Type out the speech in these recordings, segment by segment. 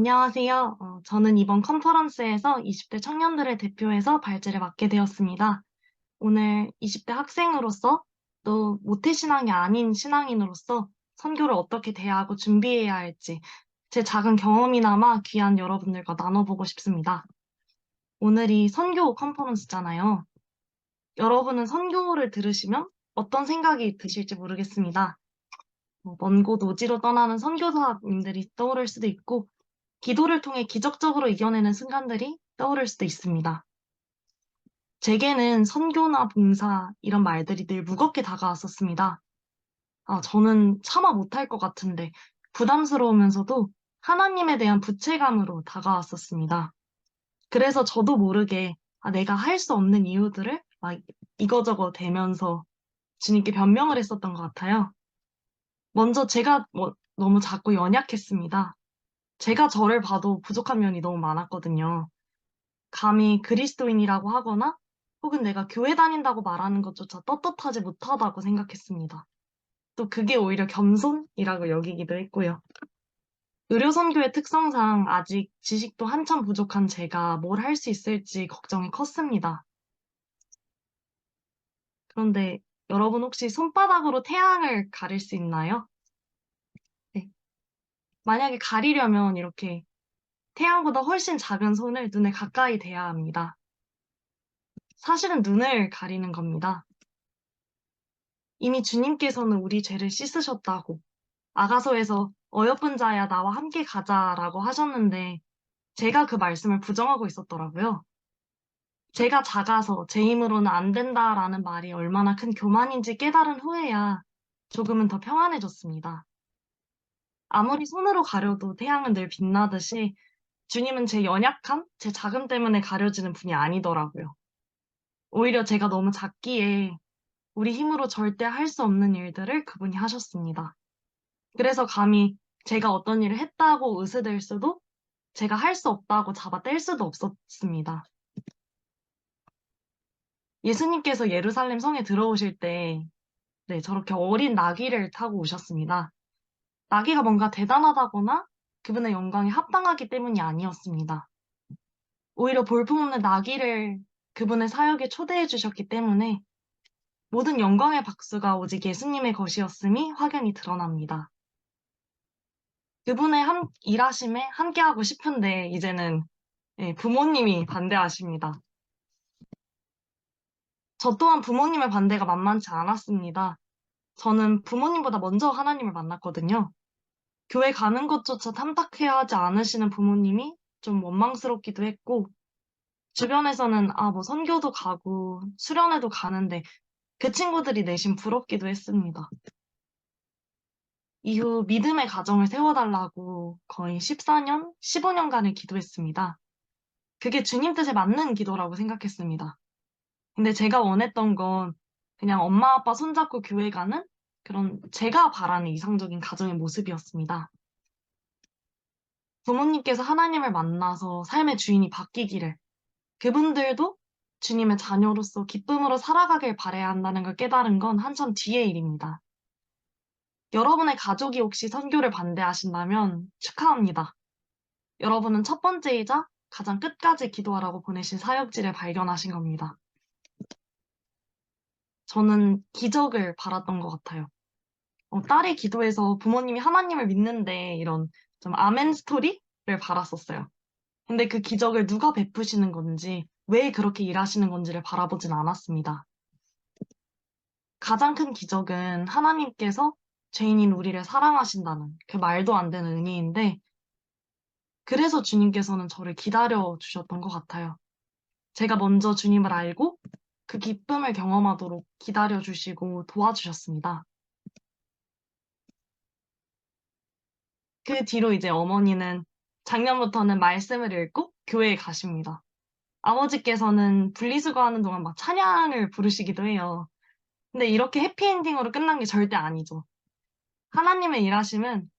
안녕하세요. 저는 이번 컨퍼런스에서 20대 청년들을 대표해서 발제를 맡게 되었습니다. 오늘 20대 학생으로서 또 모태신앙이 아닌 신앙인으로서 선교를 어떻게 대하고 준비해야 할지 제 작은 경험이나마 귀한 여러분들과 나눠보고 싶습니다. 오늘이 선교 컨퍼런스잖아요. 여러분은 선교를 들으시면 어떤 생각이 드실지 모르겠습니다. 먼 곳 오지로 떠나는 선교사님들이 떠오를 수도 있고 기도를 통해 기적적으로 이겨내는 순간들이 떠오를 수도 있습니다. 제게는 선교나 봉사 이런 말들이 늘 무겁게 다가왔었습니다. 저는 차마 못할 것 같은데 부담스러우면서도 하나님에 대한 부채감으로 다가왔었습니다. 그래서 저도 모르게 내가 할 수 없는 이유들을 막 이거저거 대면서 주님께 변명을 했었던 것 같아요. 먼저 제가 너무 작고 연약했습니다. 제가 저를 봐도 부족한 면이 너무 많았거든요. 감히 그리스도인이라고 하거나 혹은 내가 교회 다닌다고 말하는 것조차 떳떳하지 못하다고 생각했습니다. 또 그게 오히려 겸손이라고 여기기도 했고요. 의료선교의 특성상 아직 지식도 한참 부족한 제가 뭘 할 수 있을지 걱정이 컸습니다. 그런데 여러분 혹시 손바닥으로 태양을 가릴 수 있나요? 네. 만약에 가리려면 이렇게 태양보다 훨씬 작은 손을 눈에 가까이 대야 합니다. 사실은 눈을 가리는 겁니다. 이미 주님께서는 우리 죄를 씻으셨다고 아가서에서 어여쁜 자야 나와 함께 가자라고 하셨는데 제가 그 말씀을 부정하고 있었더라고요. 제가 작아서 제 힘으로는 안 된다라는 말이 얼마나 큰 교만인지 깨달은 후에야 조금은 더 평안해졌습니다. 아무리 손으로 가려도 태양은 늘 빛나듯이 주님은 제 연약함, 제 작음 때문에 가려지는 분이 아니더라고요. 오히려 제가 너무 작기에 우리 힘으로 절대 할 수 없는 일들을 그분이 하셨습니다. 그래서 감히 제가 어떤 일을 했다고 의스댈 수도 제가 할 수 없다고 잡아뗄 수도 없었습니다. 예수님께서 예루살렘 성에 들어오실 때 네, 저렇게 어린 나귀를 타고 오셨습니다. 나귀가 뭔가 대단하다거나 그분의 영광에 합당하기 때문이 아니었습니다. 오히려 볼품없는 나귀를 그분의 사역에 초대해 주셨기 때문에 모든 영광의 박수가 오직 예수님의 것이었음이 확연히 드러납니다. 그분의 일하심에 함께하고 싶은데 이제는 부모님이 반대하십니다. 저 또한 부모님의 반대가 만만치 않았습니다. 저는 부모님보다 먼저 하나님을 만났거든요. 교회 가는 것조차 탐탁해야 하지 않으시는 부모님이 좀 원망스럽기도 했고, 주변에서는 뭐 선교도 가고 수련회도 가는데 그 친구들이 내심 부럽기도 했습니다. 이후 믿음의 가정을 세워달라고 거의 14년, 15년간을 기도했습니다. 그게 주님 뜻에 맞는 기도라고 생각했습니다. 근데 제가 원했던 건 그냥 엄마 아빠 손잡고 교회 가는 그런 제가 바라는 이상적인 가정의 모습이었습니다. 부모님께서 하나님을 만나서 삶의 주인이 바뀌기를, 그분들도 주님의 자녀로서 기쁨으로 살아가길 바라야 한다는 걸 깨달은 건 한참 뒤의 일입니다. 여러분의 가족이 혹시 선교를 반대하신다면 축하합니다. 여러분은 첫 번째이자 가장 끝까지 기도하라고 보내신 사역지를 발견하신 겁니다. 저는 기적을 바랐던 것 같아요. 딸이 기도해서 부모님이 하나님을 믿는데 이런 좀 아멘 스토리를 바랐었어요. 근데 그 기적을 누가 베푸시는 건지, 왜 그렇게 일하시는 건지를 바라보진 않았습니다. 가장 큰 기적은 하나님께서 죄인인 우리를 사랑하신다는 그 말도 안 되는 은혜인데, 그래서 주님께서는 저를 기다려 주셨던 것 같아요. 제가 먼저 주님을 알고 그 기쁨을 경험하도록 기다려 주시고 도와주셨습니다. 그 뒤로 이제 어머니는 작년부터는 말씀을 읽고 교회에 가십니다. 아버지께서는 분리수거하는 동안 막 찬양을 부르시기도 해요. 근데 이렇게 해피엔딩으로 끝난 게 절대 아니죠. 하나님의 일하심은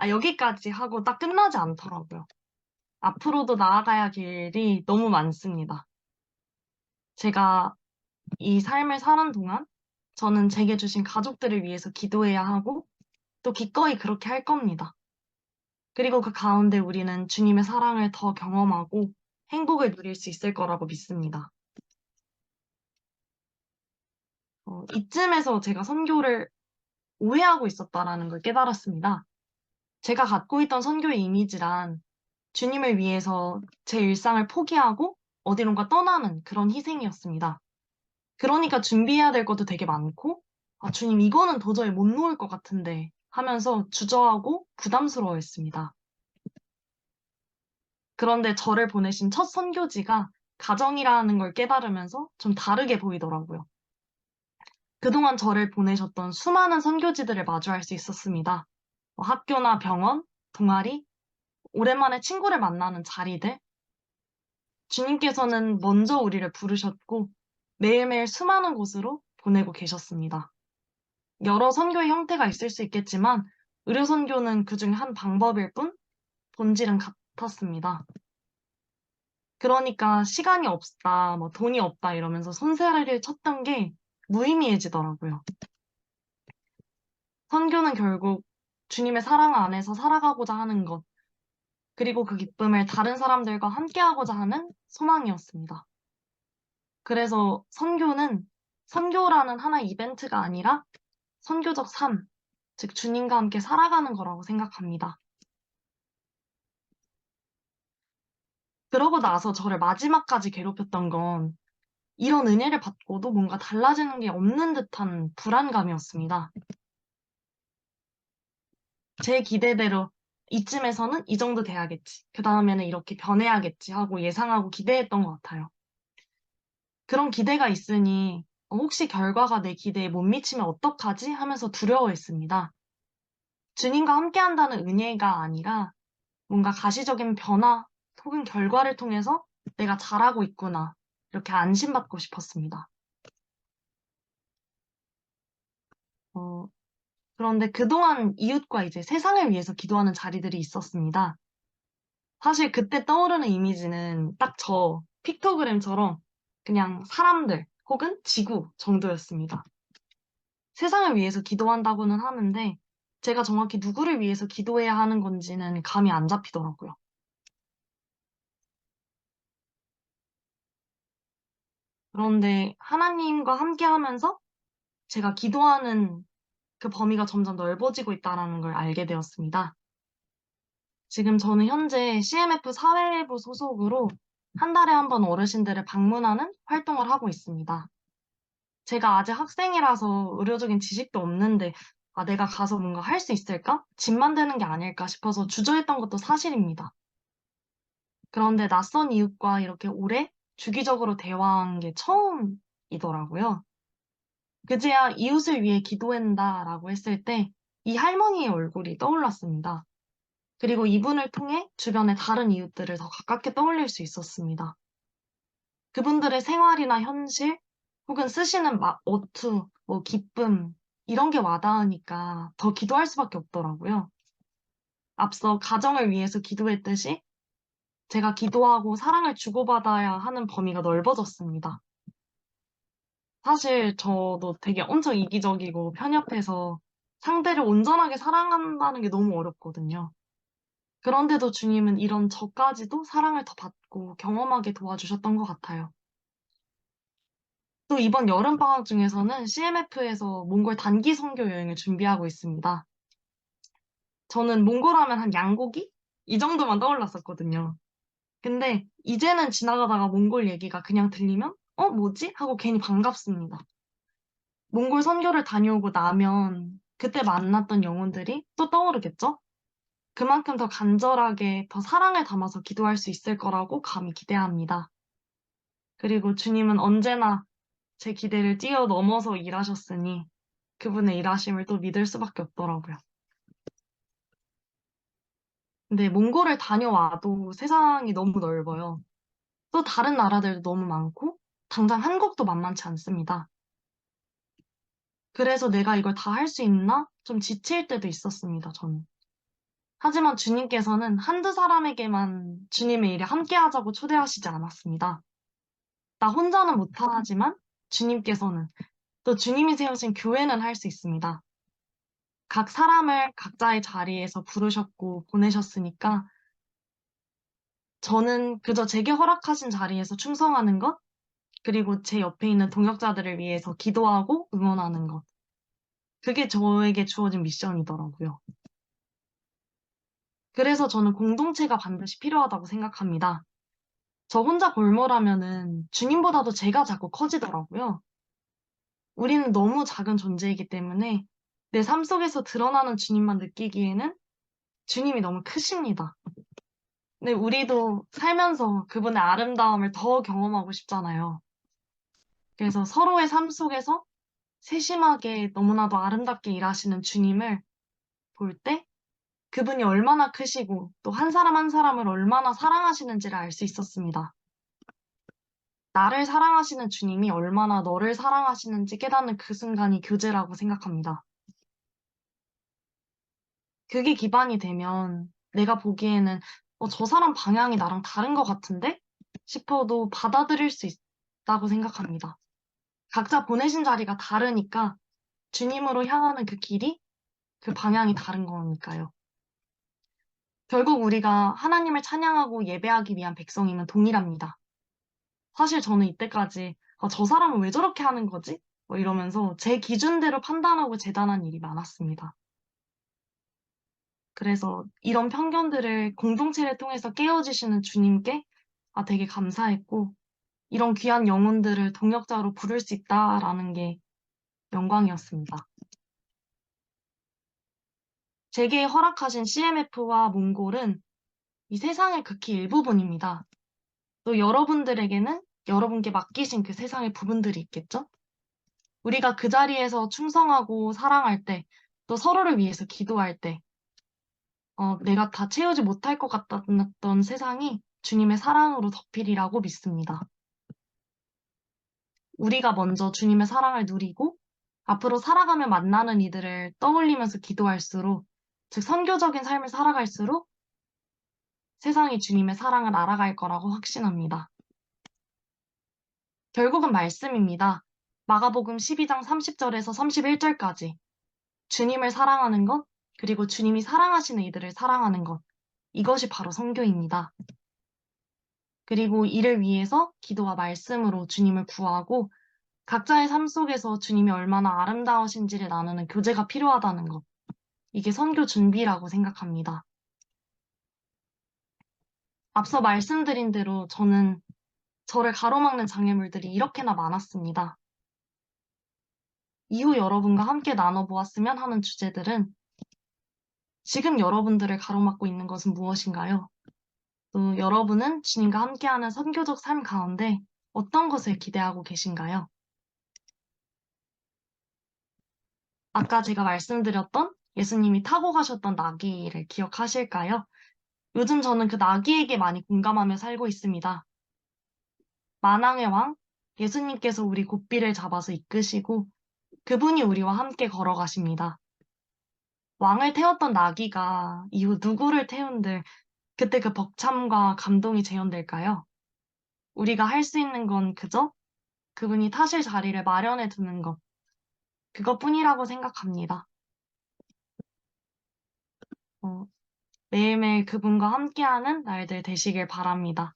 여기까지 하고 딱 끝나지 않더라고요. 앞으로도 나아가야 할 길이 너무 많습니다. 제가 이 삶을 사는 동안 저는 제게 주신 가족들을 위해서 기도해야 하고 또 기꺼이 그렇게 할 겁니다. 그리고 그 가운데 우리는 주님의 사랑을 더 경험하고 행복을 누릴 수 있을 거라고 믿습니다. 이쯤에서 제가 선교를 오해하고 있었다라는 걸 깨달았습니다. 제가 갖고 있던 선교의 이미지란 주님을 위해서 제 일상을 포기하고 어디론가 떠나는 그런 희생이었습니다. 그러니까 준비해야 될 것도 되게 많고, 아, 주님, 이거는 도저히 못 놓을 것 같은데 하면서 주저하고 부담스러워했습니다. 그런데 저를 보내신 첫 선교지가 가정이라는 걸 깨달으면서 좀 다르게 보이더라고요. 그동안 저를 보내셨던 수많은 선교지들을 마주할 수 있었습니다. 학교나 병원, 동아리, 오랜만에 친구를 만나는 자리들. 주님께서는 먼저 우리를 부르셨고 매일매일 수많은 곳으로 보내고 계셨습니다. 여러 선교의 형태가 있을 수 있겠지만 의료 선교는 그중 한 방법일 뿐 본질은 같았습니다. 그러니까 시간이 없다, 뭐 돈이 없다 이러면서 손세라를 쳤던 게 무의미해지더라고요. 선교는 결국 주님의 사랑 안에서 살아가고자 하는 것, 그리고 그 기쁨을 다른 사람들과 함께하고자 하는 소망이었습니다. 그래서 선교는 선교라는 하나의 이벤트가 아니라 선교적 삶, 즉 주님과 함께 살아가는 거라고 생각합니다. 그러고 나서 저를 마지막까지 괴롭혔던 건 이런 은혜를 받고도 뭔가 달라지는 게 없는 듯한 불안감이었습니다. 제 기대대로 이쯤에서는 이 정도 돼야겠지. 그 다음에는 이렇게 변해야겠지 하고 예상하고 기대했던 것 같아요. 그런 기대가 있으니 혹시 결과가 내 기대에 못 미치면 어떡하지? 하면서 두려워했습니다. 주님과 함께한다는 은혜가 아니라 뭔가 가시적인 변화 혹은 결과를 통해서 내가 잘하고 있구나. 이렇게 안심받고 싶었습니다. 어, 그런데 그동안 이웃과 이제 세상을 위해서 기도하는 자리들이 있었습니다. 사실 그때 떠오르는 이미지는 딱 저 픽토그램처럼 그냥 사람들 혹은 지구 정도였습니다. 세상을 위해서 기도한다고는 하는데 제가 정확히 누구를 위해서 기도해야 하는 건지는 감이 안 잡히더라고요. 그런데 하나님과 함께 하면서 제가 기도하는 그 범위가 점점 넓어지고 있다는 걸 알게 되었습니다. 지금 저는 현재 CMF 사회부 소속으로 한 달에 한 번 어르신들을 방문하는 활동을 하고 있습니다. 제가 아직 학생이라서 의료적인 지식도 없는데, 아, 내가 가서 뭔가 할 수 있을까? 집만 되는 게 아닐까 싶어서 주저했던 것도 사실입니다. 그런데 낯선 이웃과 이렇게 오래 주기적으로 대화한 게 처음이더라고요. 그제야 이웃을 위해 기도한다라고 했을 때 이 할머니의 얼굴이 떠올랐습니다. 그리고 이분을 통해 주변의 다른 이웃들을 더 가깝게 떠올릴 수 있었습니다. 그분들의 생활이나 현실, 혹은 쓰시는 어투, 뭐 기쁨, 이런 게 와닿으니까 더 기도할 수밖에 없더라고요. 앞서 가정을 위해서 기도했듯이 제가 기도하고 사랑을 주고받아야 하는 범위가 넓어졌습니다. 사실 저도 되게 엄청 이기적이고 편협해서 상대를 온전하게 사랑한다는 게 너무 어렵거든요. 그런데도 주님은 이런 저까지도 사랑을 더 받고 경험하게 도와주셨던 것 같아요. 또 이번 여름방학 중에서는 CMF에서 몽골 단기 선교 여행을 준비하고 있습니다. 저는 몽골 하면 한 양고기? 이 정도만 떠올랐었거든요. 근데 이제는 지나가다가 몽골 얘기가 그냥 들리면 뭐지? 하고 괜히 반갑습니다. 몽골 선교를 다녀오고 나면 그때 만났던 영혼들이 또 떠오르겠죠? 그만큼 더 간절하게 더 사랑을 담아서 기도할 수 있을 거라고 감히 기대합니다. 그리고 주님은 언제나 제 기대를 뛰어넘어서 일하셨으니 그분의 일하심을 또 믿을 수밖에 없더라고요. 근데 몽골을 다녀와도 세상이 너무 넓어요. 또 다른 나라들도 너무 많고 당장 한국도 만만치 않습니다. 그래서 내가 이걸 다 할 수 있나? 좀 지칠 때도 있었습니다, 저는. 하지만 주님께서는 한두 사람에게만 주님의 일에 함께하자고 초대하시지 않았습니다. 나 혼자는 못하지만 주님께서는 또 주님이 세우신 교회는 할 수 있습니다. 각 사람을 각자의 자리에서 부르셨고 보내셨으니까 저는 그저 제게 허락하신 자리에서 충성하는 것, 그리고 제 옆에 있는 동역자들을 위해서 기도하고 응원하는 것. 그게 저에게 주어진 미션이더라고요. 그래서 저는 공동체가 반드시 필요하다고 생각합니다. 저 혼자 골몰하면은 주님보다도 제가 자꾸 커지더라고요. 우리는 너무 작은 존재이기 때문에 내 삶 속에서 드러나는 주님만 느끼기에는 주님이 너무 크십니다. 근데 우리도 살면서 그분의 아름다움을 더 경험하고 싶잖아요. 그래서 서로의 삶 속에서 세심하게 너무나도 아름답게 일하시는 주님을 볼 때 그분이 얼마나 크시고 또 한 사람 한 사람을 얼마나 사랑하시는지를 알 수 있었습니다. 나를 사랑하시는 주님이 얼마나 너를 사랑하시는지 깨닫는 그 순간이 교제라고 생각합니다. 그게 기반이 되면 내가 보기에는 저 사람 방향이 나랑 다른 것 같은데? 싶어도 받아들일 수 있다고 생각합니다. 각자 보내신 자리가 다르니까 주님으로 향하는 그 길이, 그 방향이 다른 거니까요. 결국 우리가 하나님을 찬양하고 예배하기 위한 백성임은 동일합니다. 사실 저는 이때까지 저 사람은 왜 저렇게 하는 거지? 뭐 이러면서 제 기준대로 판단하고 재단한 일이 많았습니다. 그래서 이런 편견들을 공동체를 통해서 깨워주시는 주님께 되게 감사했고 이런 귀한 영혼들을 동역자로 부를 수 있다라는 게 영광이었습니다. 제게 허락하신 CMF와 몽골은 이 세상의 극히 일부분입니다. 또 여러분들에게는 여러분께 맡기신 그 세상의 부분들이 있겠죠? 우리가 그 자리에서 충성하고 사랑할 때, 또 서로를 위해서 기도할 때, 내가 다 채우지 못할 것 같았던 세상이 주님의 사랑으로 덮이리라고 믿습니다. 우리가 먼저 주님의 사랑을 누리고 앞으로 살아가며 만나는 이들을 떠올리면서 기도할수록, 즉 선교적인 삶을 살아갈수록 세상이 주님의 사랑을 알아갈 거라고 확신합니다. 결국은 말씀입니다. 마가복음 12장 30절에서 31절까지 주님을 사랑하는 것, 그리고 주님이 사랑하시는 이들을 사랑하는 것, 이것이 바로 선교입니다. 그리고 이를 위해서 기도와 말씀으로 주님을 구하고 각자의 삶 속에서 주님이 얼마나 아름다우신지를 나누는 교제가 필요하다는 것. 이게 선교 준비라고 생각합니다. 앞서 말씀드린 대로 저는 저를 가로막는 장애물들이 이렇게나 많았습니다. 이후 여러분과 함께 나눠보았으면 하는 주제들은 지금 여러분들을 가로막고 있는 것은 무엇인가요? 또 여러분은 주님과 함께하는 선교적 삶 가운데 어떤 것을 기대하고 계신가요? 아까 제가 말씀드렸던 예수님이 타고 가셨던 나귀를 기억하실까요? 요즘 저는 그 나귀에게 많이 공감하며 살고 있습니다. 만왕의 왕, 예수님께서 우리 고삐를 잡아서 이끄시고 그분이 우리와 함께 걸어가십니다. 왕을 태웠던 나귀가 이후 누구를 태운들 그때 그 벅참과 감동이 재현될까요? 우리가 할 수 있는 건 그저 그분이 타실 자리를 마련해 두는 것, 그것뿐이라고 생각합니다. 어, 매일매일 그분과 함께하는 날들 되시길 바랍니다.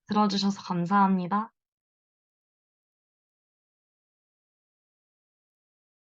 들어주셔서 감사합니다.